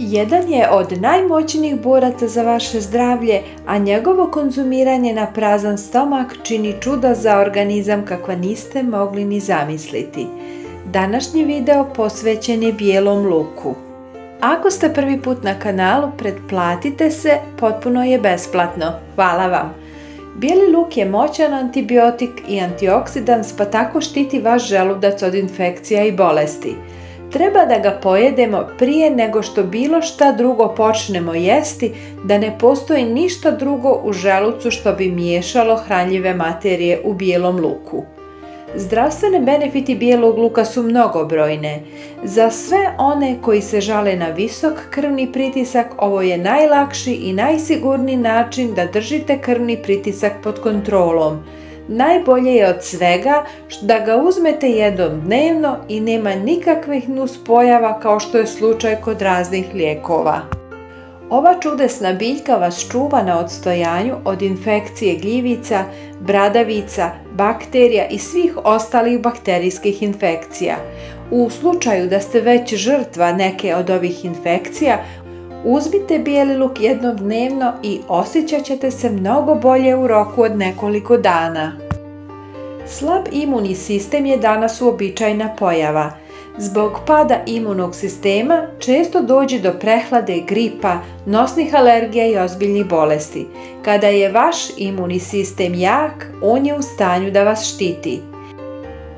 Jedan je od najmoćnijih boraca za vaše zdravlje, a njegovo konzumiranje na prazan stomak čini čuda za organizam kakva niste mogli ni zamisliti. Današnji video posvećen je bijelom luku. Ako ste prvi put na kanalu, pretplatite se, potpuno je besplatno. Hvala vam! Bijeli luk je moćan antibiotik i antioksidans, pa tako štiti vaš želudac od infekcija i bolesti. Treba da ga pojedemo prije nego što bilo šta drugo počnemo jesti, da ne postoji ništa drugo u želucu što bi miješalo hranljive materije u bijelom luku. Zdravstvene benefiti bijelog luka su mnogobrojne. Za sve one koji se žale na visok krvni pritisak, ovo je najlakši i najsigurniji način da držite krvni pritisak pod kontrolom. Najbolje je od svega da ga uzmete jednom dnevno i nema nikakvih nuspojava kao što je slučaj kod raznih lijekova. Ova čudesna biljka vas čuva na odstojanju od infekcije gljivica, bradavica, bakterija i svih ostalih bakterijskih infekcija. U slučaju da ste već žrtva neke od ovih infekcija, uzmite bijeli luk jednom dnevno i osjećat ćete se mnogo bolje u roku od nekoliko dana. Slab imunni sistem je danas uobičajena pojava. Zbog pada imunog sistema često dođe do prehlade, gripa, nosnih alergija i ozbiljnih bolesti. Kada je vaš imunni sistem jak, on je u stanju da vas štiti.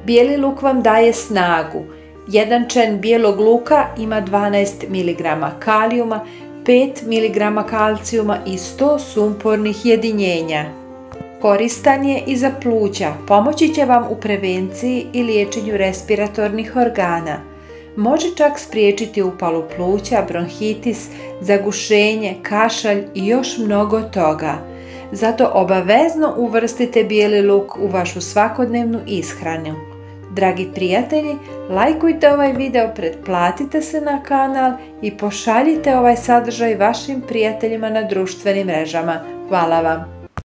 Bijeli luk vam daje snagu. Jedan čen bijelog luka ima 12 mg kalijuma, 5 mg kalcijuma i 100 sumpornih jedinjenja. Koristan je i za pluća, pomoći će vam u prevenciji i liječenju respiratornih organa. Može čak spriječiti upalu pluća, bronhitis, zagušenje, kašalj i još mnogo toga. Zato obavezno uvrstite bijeli luk u vašu svakodnevnu ishranu. Dragi prijatelji, lajkujte ovaj video, pretplatite se na kanal i pošaljite ovaj sadržaj vašim prijateljima na društvenim mrežama. Hvala vam!